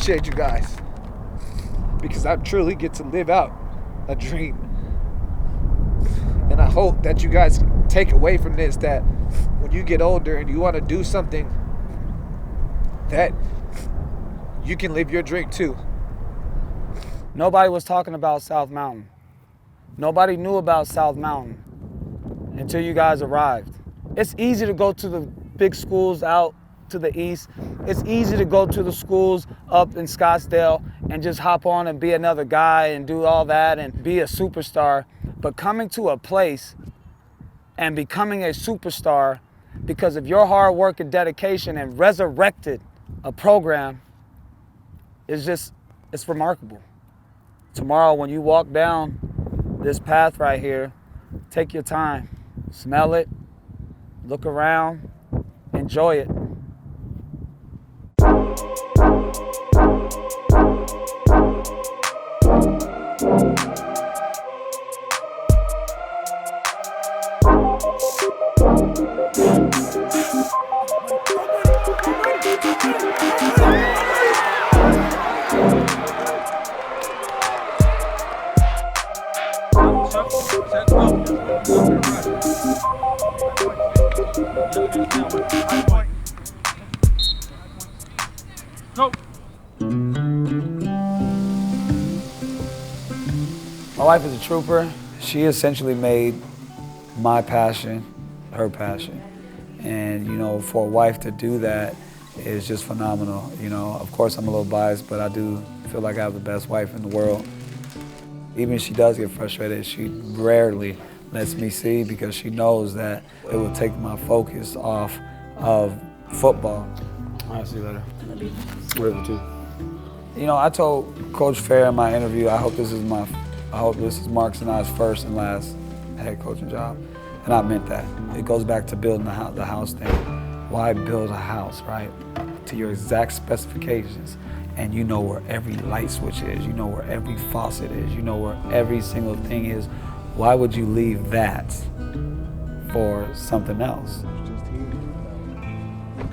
appreciate you guys because I truly get to live out a dream. And I hope that you guys take away from this that when you get older and you want to do something, that you can live your dream too. Nobody was talking about South Mountain. Nobody knew about South Mountain until you guys arrived. It's easy to go to the big schools out to the east. It's easy to go to the schools up in Scottsdale and just hop on and be another guy and do all that and be a superstar. But coming to a place and becoming a superstar because of your hard work and dedication and resurrected a program is just, it's remarkable. Tomorrow when you walk down this path right here, take your time, smell it, look around, enjoy it. My wife is a trooper. She essentially made my passion her passion. And, you know, for a wife to do that is just phenomenal. You know, of course I'm a little biased, but I do feel like I have the best wife in the world. Even if she does get frustrated, she rarely lets me see because she knows that it will take my focus off of football. All right, see you later. Whatever, too. You know, I told Coach Fair in my interview, I hope this is Marcus and I's first and last head coaching job. And I meant that. It goes back to building the house thing. Why build a house, right? To your exact specifications. And you know where every light switch is, you know where every faucet is, you know where every single thing is. Why would you leave that for something else?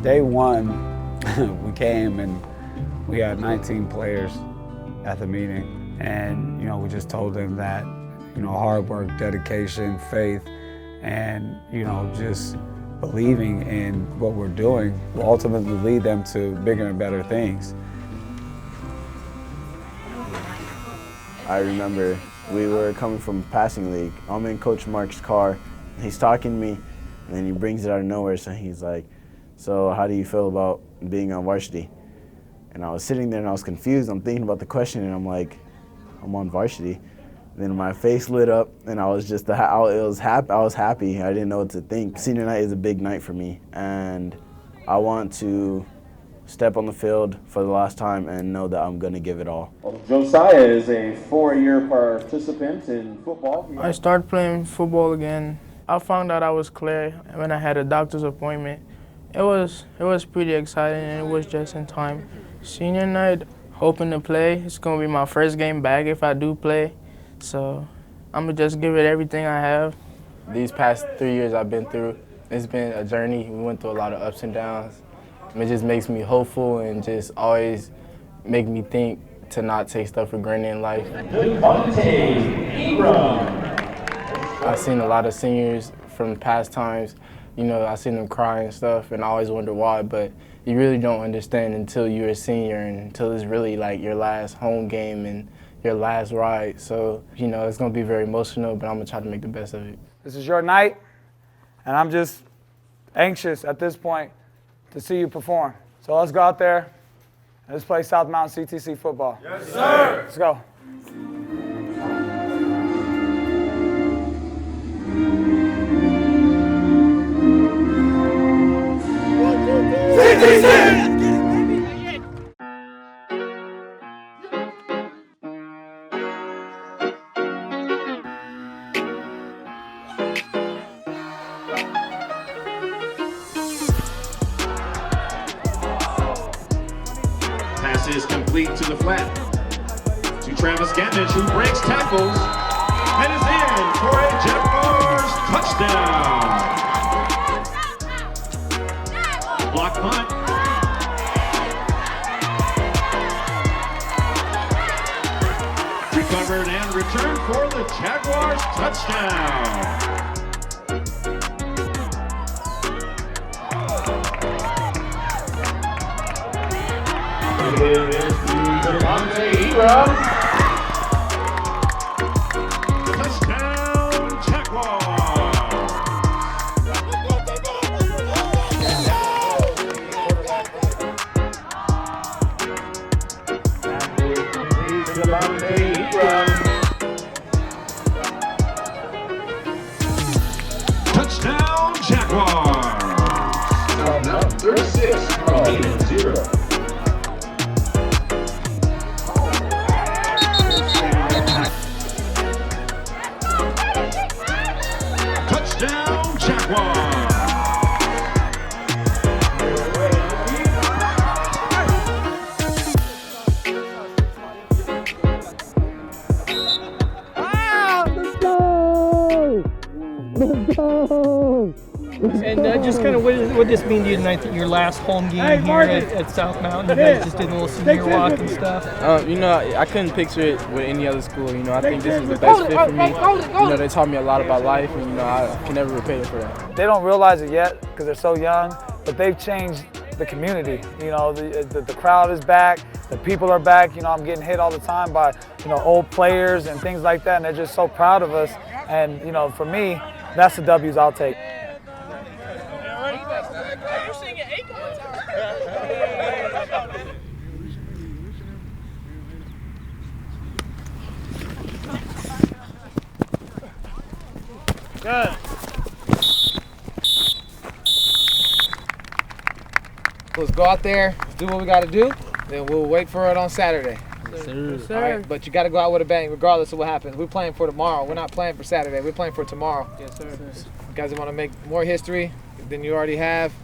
Day one, we came and we had 19 players at the meeting. And, you know, we just told them that, you know, hard work, dedication, faith, and, you know, just believing in what we're doing will ultimately lead them to bigger and better things. I remember we were coming from a passing league. I'm in Coach Mark's car. He's talking to me, and then he brings it out of nowhere. So he's like, "So how do you feel about being on varsity?" And I was sitting there and I was confused. I'm thinking about the question, and I'm like, "I'm on varsity." Then my face lit up, and I was just I was happy. I didn't know what to think. Senior night is a big night for me, and I want to step on the field for the last time and know that I'm going to give it all. Josiah is a 4-year participant in football. I started playing football again. I found out I was clear when I had a doctor's appointment. It was pretty exciting, and it was just in time. Senior night, hoping to play. It's going to be my first game back if I do play. So I'm going to just give it everything I have. These past 3 years I've been through, it's been a journey. We went through a lot of ups and downs. It just makes me hopeful and just always make me think to not take stuff for granted in life. I've seen a lot of seniors from past times. You know, I've seen them cry and stuff, and I always wonder why, but you really don't understand until you're a senior and until it's really like your last home game and your last ride. So, you know, it's going to be very emotional, but I'm going to try to make the best of it. This is your night, and I'm just anxious at this point to see you perform. So let's go out there and let's play South Mountain CTC football. Yes, sir. Let's go. CTC! Pass is complete to the flat. To Travis Gatnich, who breaks tackles and is in for a Jaguars touchdown. Block punt. Touchdown. It is Triumphant. Touchdown, Jaguars. Touchdown, Jaguars. Now 36, remaining 0. Touchdown, Jaguars. And just kind of what does this mean to you tonight, that your last home game here at South Mountain? You guys just did a little senior walk and stuff. You know, I couldn't picture it with any other school. You know, I think this is the best fit for me. You know, they taught me a lot about life, and you know, I can never repay them for that. They don't realize it yet because they're so young, but they've changed the community. You know, the crowd is back, the people are back. You know, I'm getting hit all the time by, you know, old players and things like that, and they're just so proud of us. And, you know, for me, that's the W's I'll take. Good. Let's go out there, let's do what we got to do, then we'll wait for it on Saturday. Yes, sir. Yes, sir. All right, but you got to go out with a bang regardless of what happens. We're playing for tomorrow. We're not playing for Saturday. We're playing for tomorrow. Yes, sir. You guys want to make more history than you already have?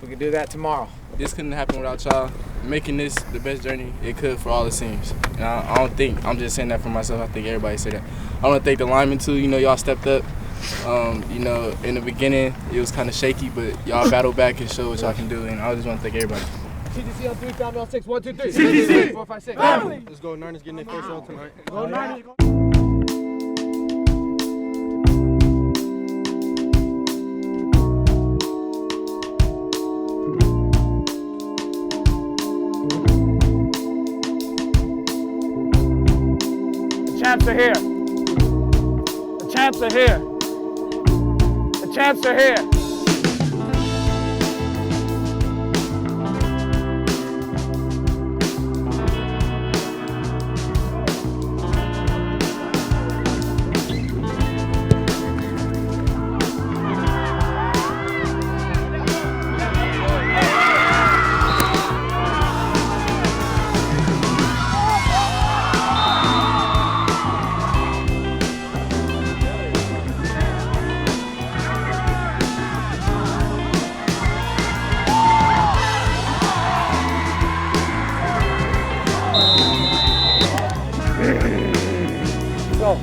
We can do that tomorrow. This couldn't happen without y'all making this the best journey it could for all the seniors. And I don't think I'm just saying that for myself. I think everybody said that. I want to thank the linemen too. You know, y'all stepped up. You know, in the beginning it was kind of shaky, but y'all battled back and showed what y'all can do. And I just want to thank everybody. CTC on 3, family on 6, 1, 2, 3. CTC. 4, 5, 6. Let's go. Niners getting their first L tonight. Go Niners. The champs are here. The champs are here. The champs are here. Go.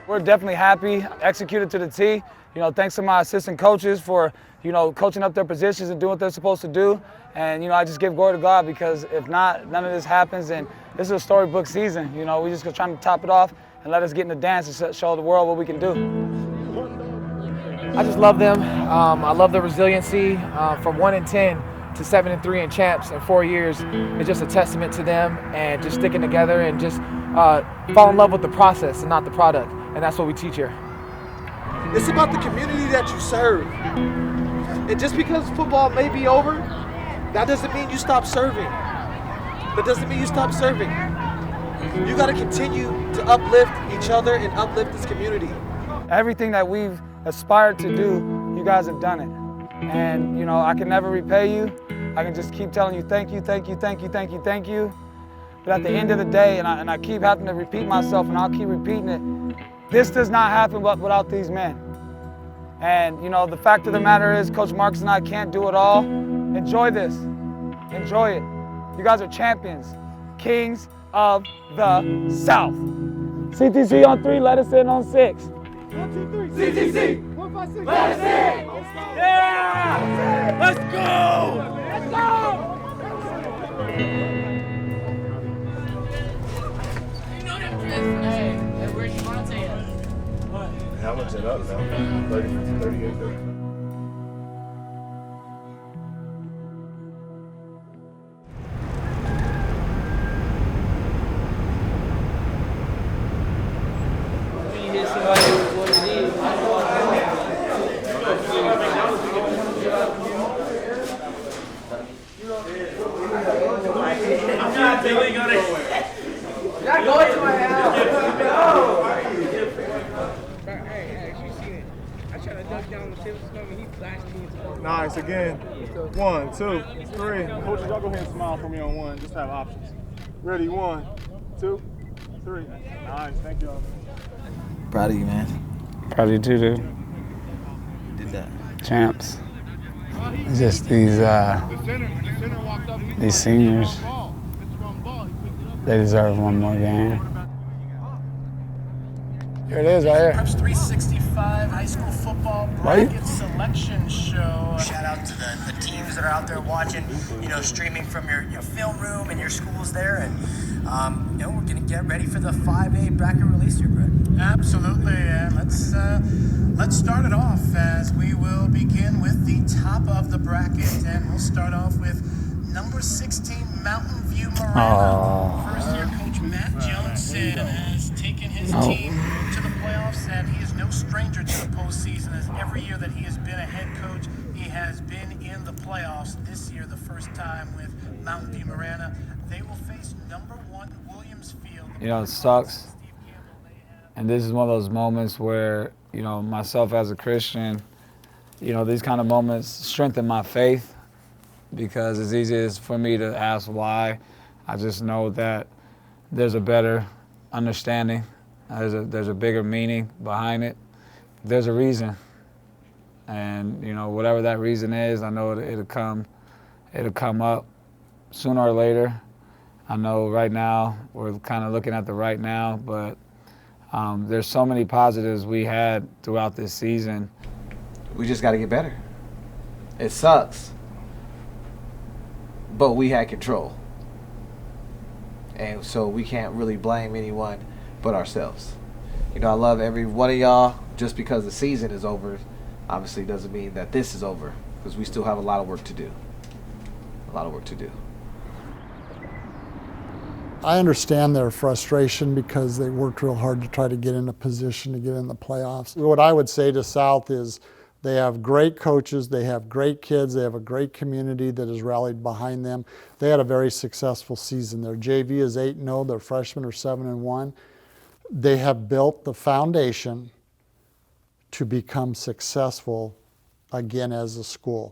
We're definitely happy, executed to the T. You know, thanks to my assistant coaches for, you know, coaching up their positions and doing what they're supposed to do. And, you know, I just give glory to God, because if not, none of this happens. And this is a storybook season. You know, we're just trying to top it off and let us get in the dance and show the world what we can do. I just love them. I love the resiliency. From 1-10 to 7-3 in champs in 4 years is just a testament to them, and just sticking together and just fall in love with the process and not the product. And that's what we teach here. It's about the community that you serve. And just because football may be over, that doesn't mean you stop serving. That doesn't mean you stop serving. You got to continue to uplift each other and uplift this community. Everything that we've aspired to do, you guys have done it. And, you know, I can never repay you. I can just keep telling you thank you, thank you, thank you, thank you, thank you. But at the end of the day, and I keep having to repeat myself, and I'll keep repeating it, this does not happen without these men. And, you know, the fact of the matter is, Coach Marks and I can't do it all. Enjoy this. Enjoy it. You guys are champions, kings of the South. CTC on 3, let us in on 6. 1, 2, 3. CTC. 1, 5, 6. Let us in. Yeah! Let's go! Let's go! Hey, where's Javante at? How much it up now? 38. I'm not doing it. You're not going to my house. Nice, again. 1, 2, 3. Coaches, y'all go ahead and smile for me on 1. Just have options. Ready, 1, 2, 3. Nice, thank y'all. Proud of you, man. Proud of you too, dude. You did that. Champs. It's just these seniors, they deserve one more game. Here it is, right here. Preps 365 high school football bracket selection show. Shout out to the teams that are out there watching, you know, streaming from your film room and your schools there. And, you know, we're going to get ready for the 5A bracket release here, Brett. Absolutely, and let's start it off as we will begin with the top of the bracket, and we'll start off with number 16, Mountain View Marana. First year coach Matt Johnson has taken his team to the playoffs, and he is no stranger to the postseason, as every year that he has been a head coach, he has been in the playoffs. This year, the first time with Mountain View Marana, they will face number 1 Williams Field. You know, it sucks. And this is one of those moments where, you know, myself as a Christian, you know, these kind of moments strengthen my faith, because it's easy as for me to ask why. I just know that there's a better understanding. There's a bigger meaning behind it. There's a reason. And, you know, whatever that reason is, I know it'll come up sooner or later. I know right now we're kind of looking at the right now, but there's so many positives we had throughout this season. We just got to get better. It sucks, but we had control. And so we can't really blame anyone but ourselves. You know, I love every one of y'all. Just because the season is over, obviously doesn't mean that this is over, because we still have a lot of work to do. A lot of work to do. I understand their frustration because they worked real hard to try to get in a position to get in the playoffs. What I would say to South is they have great coaches, they have great kids, they have a great community that has rallied behind them. They had a very successful season. Their JV is 8-0, their freshmen are 7-1. They have built the foundation to become successful again as a school.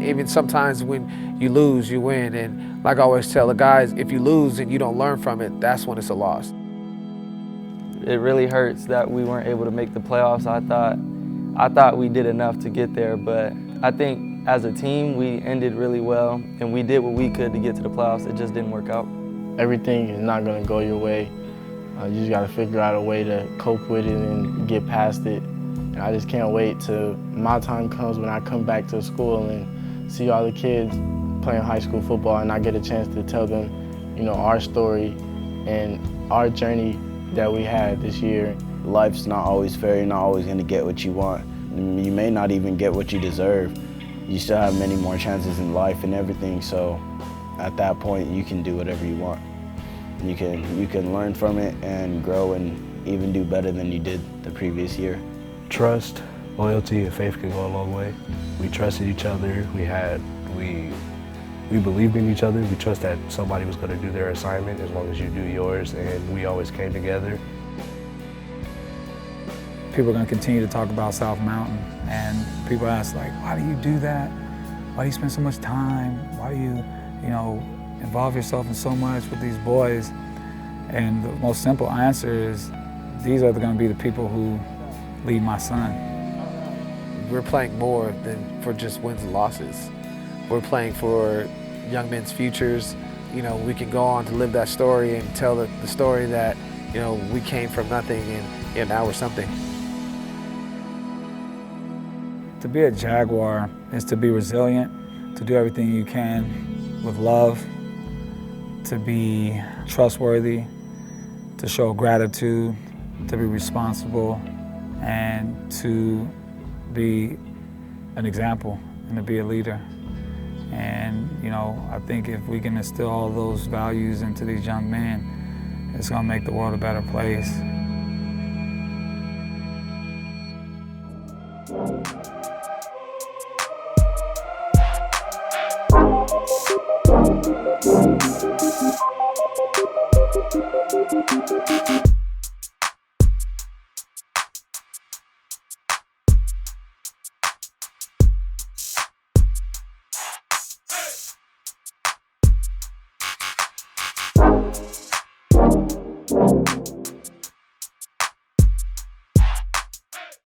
Even sometimes when you lose, you win. And like I always tell the guys, if you lose and you don't learn from it, that's when it's a loss. It really hurts that we weren't able to make the playoffs. I thought we did enough to get there, but I think as a team, we ended really well, and we did what we could to get to the playoffs. It just didn't work out. Everything is not going to go your way. You just got to figure out a way to cope with it and get past it. And I just can't wait till my time comes when I come back to school and see all the kids playing high school football, and I get a chance to tell them, you know, our story and our journey that we had this year. Life's not always fair. You're not always going to get what you want. You may not even get what you deserve. You still have many more chances in life and everything, so at that point you can do whatever you want. You can learn from it and grow and even do better than you did the previous year. Trust, loyalty, and faith can go a long way. We trusted each other. We believed in each other. We trust that somebody was going to do their assignment as long as you do yours, and we always came together. People are going to continue to talk about South Mountain, and people ask, like, why do you do that? Why do you spend so much time? Why do you, involve yourself in so much with these boys? And the most simple answer is, these are going to be the people who lead my son. We're playing more than for just wins and losses. We're playing for young men's futures. We can go on to live that story and tell the story that, we came from nothing and now we're something. To be a Jaguar is to be resilient, to do everything you can with love, to be trustworthy, to show gratitude, to be responsible, and to be an example and to be a leader. And, I think if we can instill all those values into these young men, it's gonna make the world a better place. Thank you.